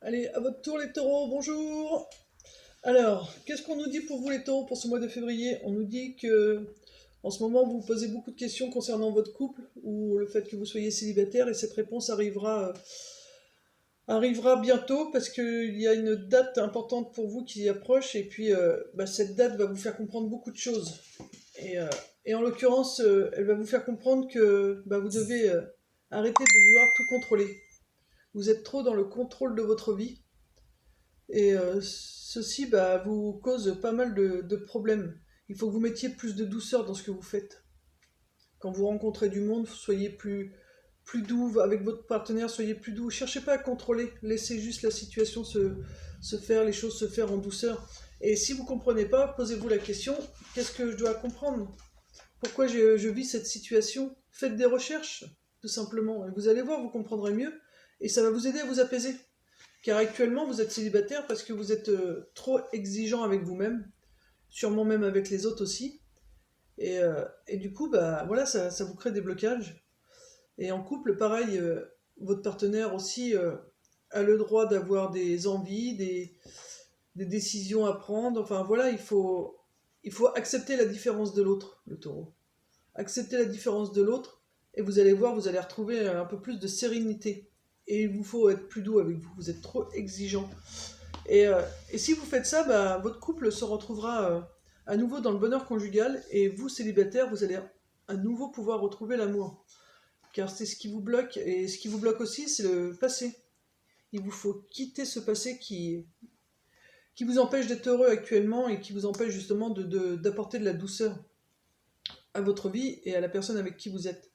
Allez, à votre tour les taureaux, bonjour. Alors, qu'est-ce qu'on nous dit pour vous les taureaux pour ce mois de février? On nous dit que en ce moment vous vous posez beaucoup de questions concernant votre couple ou le fait que vous soyez célibataire et cette réponse arrivera bientôt parce qu'il y a une date importante pour vous qui approche et puis cette date va vous faire comprendre beaucoup de choses. Et, euh, et en l'occurrence, elle va vous faire comprendre que vous devez arrêter de vouloir tout contrôler. Vous êtes trop dans le contrôle de votre vie. Et ceci vous cause pas mal de problèmes. Il faut que vous mettiez plus de douceur dans ce que vous faites. Quand vous rencontrez du monde, soyez plus doux avec votre partenaire, soyez plus doux. Cherchez pas à contrôler, laissez juste la situation se faire, les choses se faire en douceur. Et si vous ne comprenez pas, posez-vous la question, qu'est-ce que je dois comprendre? Pourquoi je vis cette situation? Faites des recherches, tout simplement. Et vous allez voir, vous comprendrez mieux. Et ça va vous aider à vous apaiser. Car actuellement, vous êtes célibataire parce que vous êtes trop exigeant avec vous-même, sûrement même avec les autres aussi. Et du coup, voilà, ça vous crée des blocages. Et en couple, pareil, votre partenaire aussi a le droit d'avoir des envies, des décisions à prendre. Enfin voilà, il faut accepter la différence de l'autre, le taureau. Acceptez la différence de l'autre et vous allez voir, vous allez retrouver un peu plus de sérénité. Et il vous faut être plus doux avec vous, vous êtes trop exigeant. Et si vous faites ça, votre couple se retrouvera à nouveau dans le bonheur conjugal et vous, célibataire, vous allez à nouveau pouvoir retrouver l'amour. Car c'est ce qui vous bloque et ce qui vous bloque aussi, c'est le passé. Il vous faut quitter ce passé qui vous empêche d'être heureux actuellement et qui vous empêche justement d'apporter de la douceur à votre vie et à la personne avec qui vous êtes.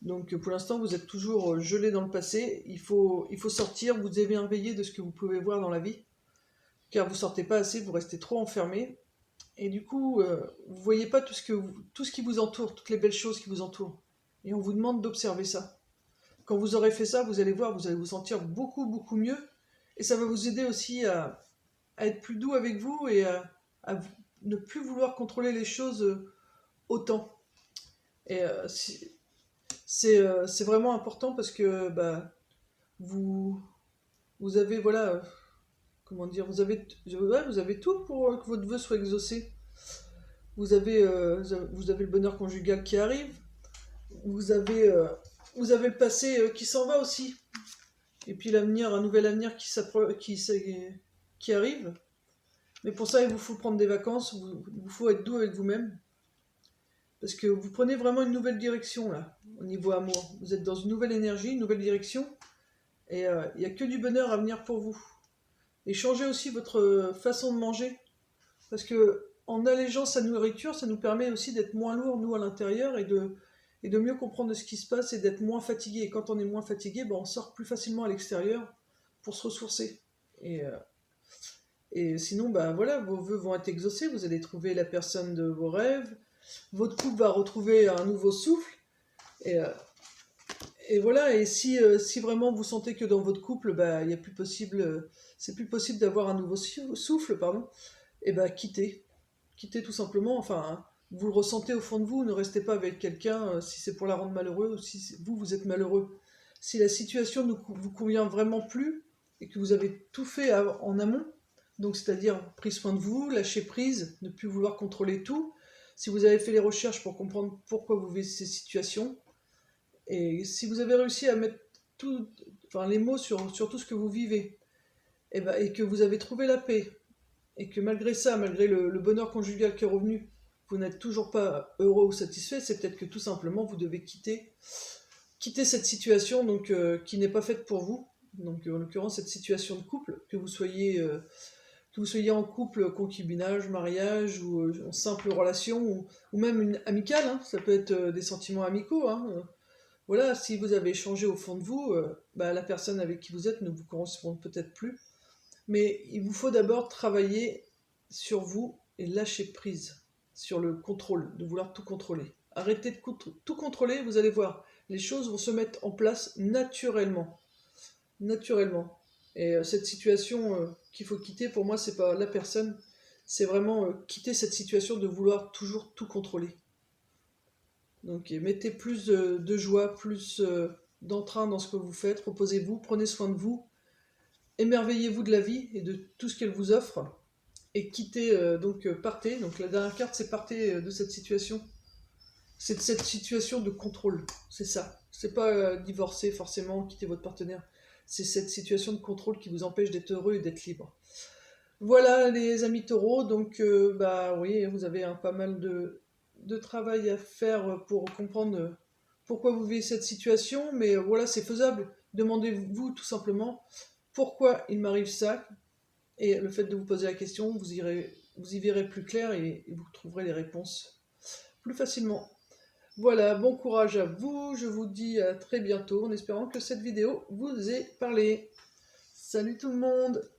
Donc pour l'instant, vous êtes toujours gelé dans le passé. Il faut sortir, vous émerveiller de ce que vous pouvez voir dans la vie. Car vous sortez pas assez, vous restez trop enfermé. Et du coup, vous voyez pas tout ce qui vous entoure, toutes les belles choses qui vous entourent. Et on vous demande d'observer ça. Quand vous aurez fait ça, vous allez voir, vous allez vous sentir beaucoup, beaucoup mieux. Et ça va vous aider aussi à être plus doux avec vous et à ne plus vouloir contrôler les choses autant. Et c'est vraiment important parce que vous, vous avez, voilà, comment dire, vous avez tout pour que votre vœu soit exaucé. Vous avez le bonheur conjugal qui arrive, vous avez, euh, vous avez le passé qui s'en va aussi, et puis l'avenir, un nouvel avenir qui arrive. Mais pour ça, il vous faut prendre des vacances, il vous faut être doux avec vous-même, parce que vous prenez vraiment une nouvelle direction là, au niveau amour. Vous êtes dans une nouvelle énergie, une nouvelle direction, et il n'y a que du bonheur à venir pour vous. Et changez aussi votre façon de manger, parce que en allégeant sa nourriture, ça nous permet aussi d'être moins lourd, nous, à l'intérieur, et de mieux comprendre ce qui se passe et d'être moins fatigué. Et quand on est moins fatigué, on sort plus facilement à l'extérieur pour se ressourcer. Et, euh, et sinon, voilà, vos vœux vont être exaucés, vous allez trouver la personne de vos rêves, votre couple va retrouver un nouveau souffle, et, euh, et voilà, et si vraiment vous sentez que dans votre couple, il y a plus possible, c'est plus possible d'avoir un nouveau souffle, pardon, et quittez. Quittez tout simplement, enfin, hein, vous le ressentez au fond de vous, ne restez pas avec quelqu'un si c'est pour la rendre malheureux ou si vous, vous êtes malheureux. Si la situation ne vous convient vraiment plus et que vous avez tout fait en amont, donc c'est-à-dire pris soin de vous, lâcher prise, ne plus vouloir contrôler tout, si vous avez fait les recherches pour comprendre pourquoi vous vivez ces situations, et si vous avez réussi à mettre tout, enfin, les mots sur tout ce que vous vivez, et que vous avez trouvé la paix, et que malgré ça, malgré le bonheur conjugal qui est revenu, vous n'êtes toujours pas heureux ou satisfait, c'est peut-être que tout simplement vous devez quitter cette situation donc, qui n'est pas faite pour vous. Donc en l'occurrence cette situation de couple, que vous soyez en couple, concubinage, mariage ou en simple relation ou même une amicale, hein, ça peut être des sentiments amicaux. Hein, voilà, si vous avez changé au fond de vous, la personne avec qui vous êtes ne vous correspond peut-être plus. Mais il vous faut d'abord travailler sur vous et lâcher prise sur le contrôle, de vouloir tout contrôler. Arrêtez de tout contrôler, vous allez voir, les choses vont se mettre en place naturellement. Naturellement. Et cette situation qu'il faut quitter, pour moi, c'est pas la personne, c'est vraiment quitter cette situation de vouloir toujours tout contrôler. Donc mettez plus de joie, plus d'entrain dans ce que vous faites, reposez-vous, prenez soin de vous, émerveillez-vous de la vie et de tout ce qu'elle vous offre, et quittez, partez. Donc la dernière carte, c'est partez de cette situation. C'est de cette situation de contrôle, c'est ça. C'est pas divorcer forcément, quitter votre partenaire. C'est cette situation de contrôle qui vous empêche d'être heureux et d'être libre. Voilà les amis taureaux, donc bah oui, vous avez pas mal de travail à faire pour comprendre pourquoi vous vivez cette situation, mais voilà, c'est faisable. Demandez-vous tout simplement pourquoi il m'arrive ça, et le fait de vous poser la question, vous y verrez plus clair et vous trouverez les réponses plus facilement. Voilà, bon courage à vous, je vous dis à très bientôt en espérant que cette vidéo vous ait parlé. Salut tout le monde!